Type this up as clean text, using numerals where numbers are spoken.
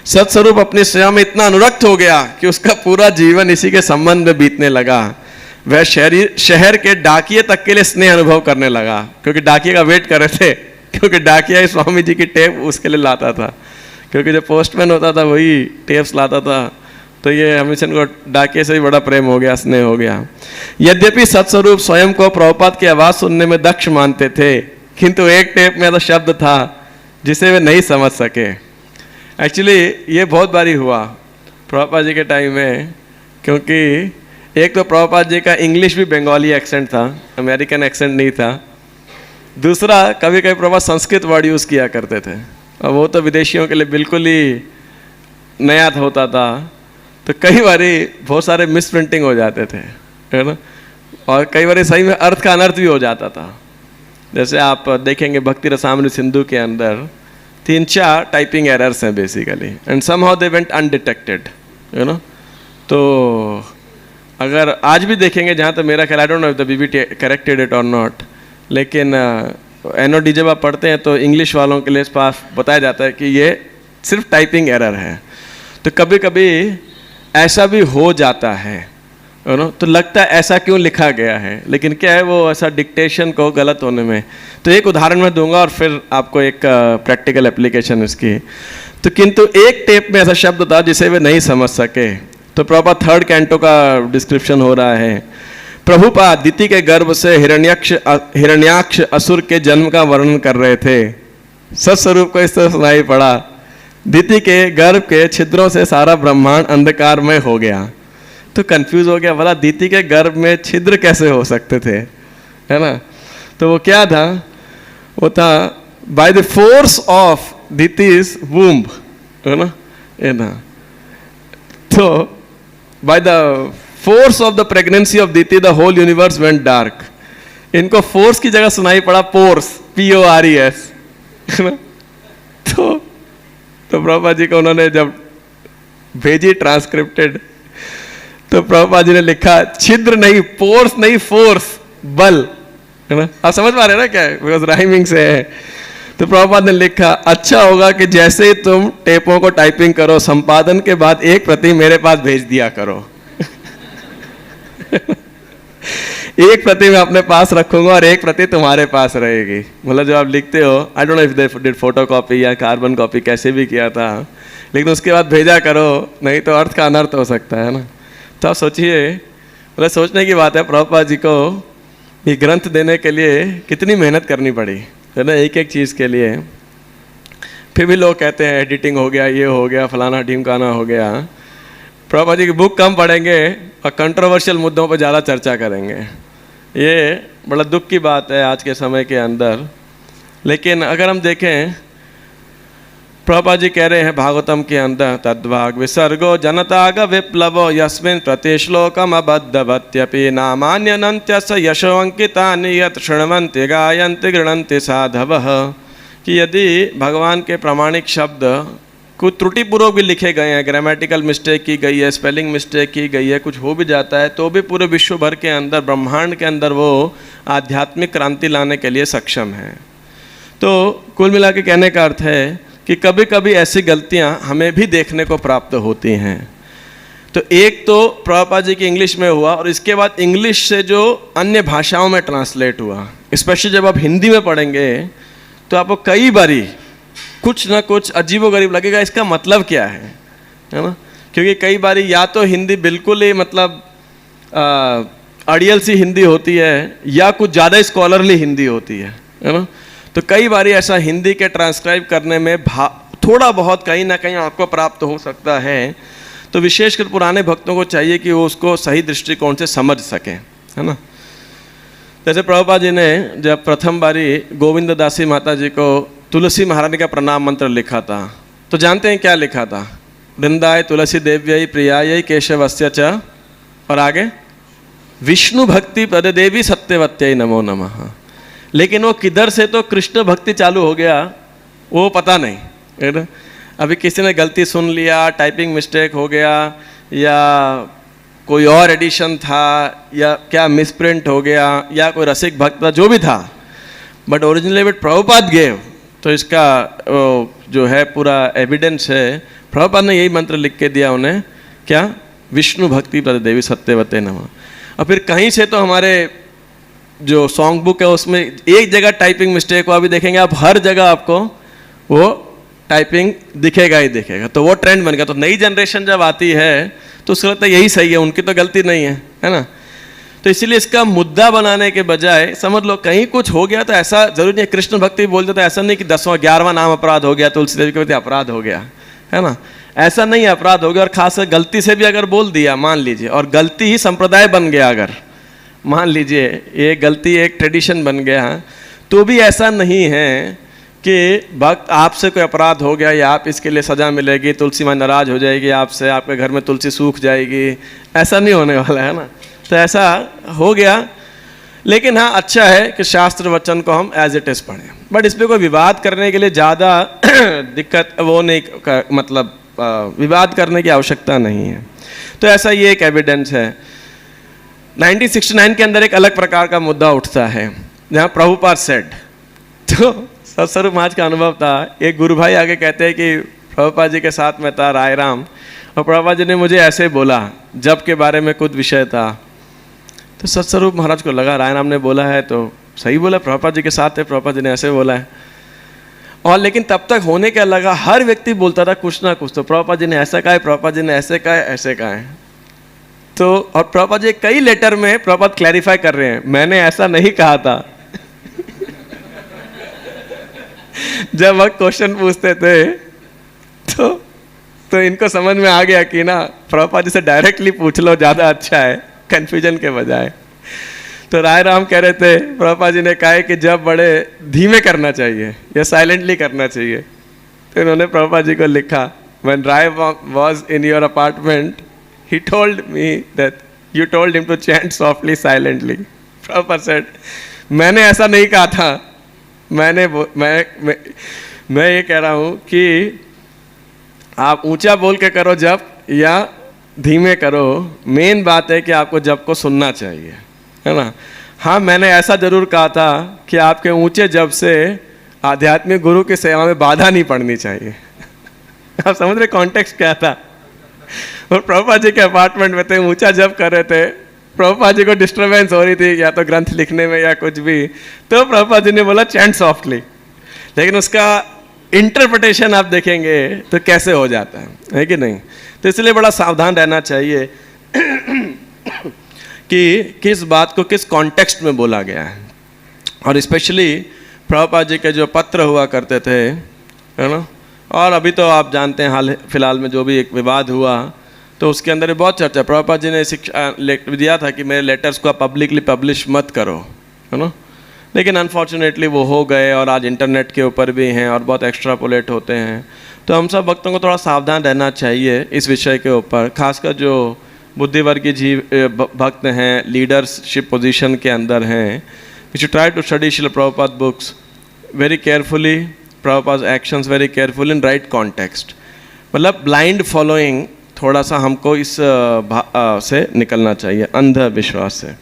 सत्स्वरूप अपनी सेवा में इतना अनुरक्त हो गया कि उसका पूरा जीवन इसी के संबंध में बीतने लगा। वह शहर के डाकिये तक के लिए स्नेह अनुभव करने लगा, क्योंकि डाकिये का वेट कर रहे थे, क्योंकि डाकिया स्वामी जी की टेप उसके लिए लाता था, क्योंकि जो पोस्टमैन होता था वही टेप्स लाता था। तो ये हमेशा को डाकिये से भी बड़ा प्रेम हो गया, स्नेह हो गया। यद्यपि सत्स्वरूप स्वयं को प्रभुपाद की आवाज़ सुनने में दक्ष मानते थे, किंतु एक टेप में ऐसा शब्द था जिसे वे नहीं समझ सके। एक्चुअली ये बहुत बारी हुआ प्रभुपाद जी के टाइम में, क्योंकि एक तो प्रभुपाद जी का इंग्लिश भी बंगाली एक्सेंट था, अमेरिकन एक्सेंट नहीं था। दूसरा, कभी कभी प्रभुपाद संस्कृत वर्ड यूज़ किया करते थे, और वो तो विदेशियों के लिए बिल्कुल ही नया होता था। तो कई बारी बहुत सारे मिस प्रिंटिंग हो जाते थे, है ना, और कई बारी सही में अर्थ का अनर्थ भी हो जाता था। जैसे आप देखेंगे भक्ति रसामृत सिंधु के अंदर 3-4 टाइपिंग एरर्स हैं basically, and somehow they went undetected, you know. तो अगर आज भी देखेंगे, जहाँ तक मेरा ख्याल, I don't know if the BB corrected it और नॉट, लेकिन एनओडी जब आप पढ़ते हैं तो इंग्लिश वालों के लिए पास बताया जाता है कि ये सिर्फ टाइपिंग एरर है। तो कभी कभी ऐसा भी हो जाता है, यू नो, तो लगता है ऐसा क्यों लिखा गया है, लेकिन क्या है वो ऐसा डिक्टेशन को गलत होने में। तो एक उदाहरण मैं दूंगा और फिर आपको एक प्रैक्टिकल एप्लीकेशन इसकी। तो किंतु एक टेप में ऐसा शब्द था जिसे वे नहीं समझ सके। तो प्रभुपाद 3rd कैंटो का डिस्क्रिप्शन हो रहा है। प्रभुपाद दिति के गर्भ से हिरण्याक्ष असुर के जन्म का वर्णन कर रहे थे। सत्स्वरूप को इस तरह सुनाई पड़ा, दिति के गर्भ के छिद्रों से सारा ब्रह्मांड अंधकारमय हो गया। तो कंफ्यूज हो गया, बोला दिति के गर्भ में छिद्र कैसे हो सकते थे, है ना। तो वो क्या था, वो था by the force of Diti's womb, है ना, ये ना। तो by the force of the pregnancy of Diti the whole universe went dark. इनको फोर्स की जगह सुनाई पड़ा पोर्स, PORES, है ना। तो प्रभुपाद जी को उन्होंने जब भेजी ट्रांसक्रिप्टेड, तो प्रभुपाद जी ने लिखा छिद्र नहीं, पोर्स नहीं, फोर्स, बल, है ना। आप समझ पा रहे हैं ना क्या है, बिकॉज राइमिंग से है। तो प्रभुपाद ने लिखा, अच्छा होगा कि जैसे ही तुम टेपों को टाइपिंग करो, संपादन के बाद एक प्रति मेरे पास भेज दिया करो। एक प्रति मैं अपने पास रखूंगा और एक प्रति तुम्हारे पास रहेगी। मतलब जब आप लिखते हो, आई don't know if they did photo copy या कार्बन कॉपी कैसे भी किया था, लेकिन उसके बाद भेजा करो, नहीं तो अर्थ का अनर्थ हो सकता है ना। तो आप सोचिए, मतलब सोचने की बात है, प्रभुपाद जी को ये ग्रंथ देने के लिए कितनी मेहनत करनी पड़ी, है ना, एक एक चीज़ के लिए। फिर भी लोग कहते हैं एडिटिंग हो गया, ये हो गया, फलाना ढिमकाना हो गया। प्रभुपाद जी की बुक कम पढ़ेंगे और कंट्रोवर्शियल मुद्दों पर ज़्यादा चर्चा करेंगे। ये बड़ा दुख की बात है आज के समय के अंदर। लेकिन अगर हम देखें, प्रभुपाद जी कह रहे हैं भागवतम के अंदर, तद्भाग विसर्गो जनताग विप्लवो यस्मिन् प्रतिश्लोकम अबद्धवत्यपि नामान्यनन्त्यस्य यशो अंकितानि यत् शृण्वन्ति गायन्ति गृह्णन्ति साधवः। कि यदि भगवान के प्रामाणिक शब्द कुछ त्रुटिपूर्वक भी लिखे गए हैं, ग्रामेटिकल मिस्टेक की गई है, स्पेलिंग मिस्टेक की गई है, कुछ हो भी जाता है, तो भी पूरे विश्व भर के अंदर, ब्रह्मांड के अंदर वो आध्यात्मिक क्रांति लाने के लिए सक्षम है। तो कुल मिला के कहने का अर्थ है कि कभी कभी ऐसी गलतियां हमें भी देखने को प्राप्त होती हैं। तो एक तो प्रभुपाद जी की इंग्लिश में हुआ, और इसके बाद इंग्लिश से जो अन्य भाषाओं में ट्रांसलेट हुआ। स्पेशली जब आप हिंदी में पढ़ेंगे तो आपको कई बारी कुछ ना कुछ अजीबोगरीब लगेगा, इसका मतलब क्या है ना। क्योंकि कई बारी या तो हिंदी बिल्कुल ही मतलब अड़ियल सी हिंदी होती है, या कुछ ज़्यादा स्कॉलरली हिंदी होती है ना। तो कई बारी ऐसा हिंदी के ट्रांसक्राइब करने में थोड़ा बहुत कहीं ना कहीं आपको प्राप्त हो सकता है। तो विशेषकर पुराने भक्तों को चाहिए कि वो उसको सही दृष्टिकोण से समझ सकें, है ना। जैसे प्रभुपाद जी ने जब प्रथम बारी गोविंद दासी माता जी को तुलसी महारानी का प्रणाम मंत्र लिखा था, तो जानते हैं क्या लिखा था, वृंदाय तुलसी देव्यै प्रियायै केशवस्य च, और आगे विष्णु भक्ति पद देवी सत्यवत्यै नमो नमः। लेकिन वो किधर से तो कृष्ण भक्ति चालू हो गया वो पता नहीं, है ना। अभी किसी ने गलती सुन लिया, टाइपिंग मिस्टेक हो गया, या कोई और एडिशन था, या क्या मिसप्रिंट हो गया, या कोई रसिक भक्त था, जो भी था, but originally with Prabhupada gave. तो इसका जो है पूरा एविडेंस है, प्रभुपाद ने यही मंत्र लिख के दिया उन्हें, क्या? विष्णु भक्ति प्रद देवी सत्यवते नमः। और फिर कहीं से तो हमारे जो सॉन्ग बुक है उसमें एक जगह टाइपिंग मिस्टेक हुआ, अभी देखेंगे आप हर जगह आपको वो टाइपिंग दिखेगा ही दिखेगा। तो वो ट्रेंड बन गया। तो नई जनरेशन जब आती है तो उसको लगता है यही सही है, उनकी तो गलती नहीं है ना। तो इसीलिए इसका मुद्दा बनाने के बजाय समझ लो कहीं कुछ हो गया तो ऐसा जरूरी नहीं, कृष्ण भक्ति बोलते तो ऐसा नहीं कि 10वां 11वां नाम अपराध हो गया, तुलसी देवी के प्रति अपराध हो गया, है ना। ऐसा नहीं अपराध हो गया। और खासकर गलती से भी अगर बोल दिया, मान लीजिए, और गलती ही संप्रदाय बन गया, अगर मान लीजिए ये गलती एक ट्रेडिशन बन गया, तो भी ऐसा नहीं है कि भक्त आपसे कोई अपराध हो गया या आप इसके लिए सज़ा मिलेगी, तुलसी माँ नाराज हो जाएगी आपसे, आपके घर में तुलसी सूख जाएगी, ऐसा नहीं होने वाला है ना। तो ऐसा हो गया। लेकिन हाँ, अच्छा है कि शास्त्र वचन को हम एज इट इज़ पढ़ें, बट इस पर कोई विवाद करने के लिए ज़्यादा दिक्कत वो नहीं, मतलब विवाद करने की आवश्यकता नहीं है। तो ऐसा ये एक एविडेंस है। 1969 के अंदर एक अलग प्रकार का मुद्दा उठता है जहाँ प्रभुपाद सेड, तो सत्स्वरूप महाराज का अनुभव था। एक गुरु भाई आगे कहते हैं कि प्रभुपाद जी के साथ में था राय राम, और प्रभुपाद जी ने मुझे ऐसे बोला, जब के बारे में कुछ विषय था। तो सत्स्वरूप महाराज को लगा राय राम ने बोला है तो सही बोला, प्रभुपाद जी के साथ है, प्रभुपाद जी ने ऐसे बोला है। और लेकिन तब तक होने क्या लगा, हर व्यक्ति बोलता था कुछ ना कुछ, तो प्रभुपाद जी ने ऐसा कहा है, प्रभुपाद जी ने ऐसे कहा है, ऐसे कहा है। तो और प्रभुपाद जी कई लेटर में प्रभुपाद क्लैरिफाई कर रहे हैं, मैंने ऐसा नहीं कहा था। जब वह क्वेश्चन पूछते थे तो इनको समझ में आ गया कि ना प्रभुपाद जी से डायरेक्टली पूछ लो, ज़्यादा अच्छा है कन्फ्यूजन के बजाय। तो राय राम कह रहे थे, प्रभुपाद जी ने कहा है कि जब बड़े धीमे करना चाहिए या साइलेंटली करना चाहिए। तो इन्होंने प्रभुपाद जी को लिखा, when Rai was in your apartment, he told me that you told him to chant softly, silently. Prabhupada said, मैंने ऐसा नहीं कहा था, मैं ये कह रहा हूँ कि आप ऊंचा बोल के करो जप या धीमे करो, मेन बात है कि आपको जप को सुनना चाहिए, है ना। हाँ, मैंने ऐसा जरूर कहा था कि आपके ऊंचे जप से आध्यात्मिक गुरु की सेवा में बाधा नहीं पड़नी चाहिए। आप समझ रहे कॉन्टेक्स्ट क्या था। और प्रभुपाद जी के अपार्टमेंट में थे, ऊंचा जप कर रहे थे, प्रभुपाद जी को डिस्टर्बेंस हो रही थी या तो ग्रंथ लिखने में या कुछ भी, तो प्रभुपाद जी ने बोला चैंट सॉफ्टली। लेकिन उसका इंटरप्रिटेशन आप देखेंगे तो कैसे हो जाता है कि नहीं। तो इसलिए बड़ा सावधान रहना चाहिए कि किस बात को किस कॉन्टेक्स्ट में बोला गया है। और स्पेशली प्रभुपाद जी के जो पत्र हुआ करते थे, है ना, और अभी तो आप जानते हैं हाल फिलहाल में जो भी एक विवाद हुआ तो उसके अंदर बहुत चर्चा। प्रभुपाद जी ने शिक्षा दिया था कि मेरे लेटर्स को आप पब्लिकली पब्लिश मत करो, है ना। लेकिन अनफॉर्चुनेटली वो हो गए और आज इंटरनेट के ऊपर भी हैं और बहुत एक्स्ट्रापोलेट होते हैं। तो हम सब भक्तों को थोड़ा सावधान रहना चाहिए इस विषय के ऊपर, खासकर जो बुद्धिवर्गीय जीव भक्त हैं, लीडरशिप पोजीशन के अंदर हैं। We should try to study Shrila Prabhupada books very carefully, Prabhupada actions very careful in right context. मतलब ब्लाइंड फॉलोइंग थोड़ा सा हमको इस से निकलना चाहिए, अंधविश्वास से।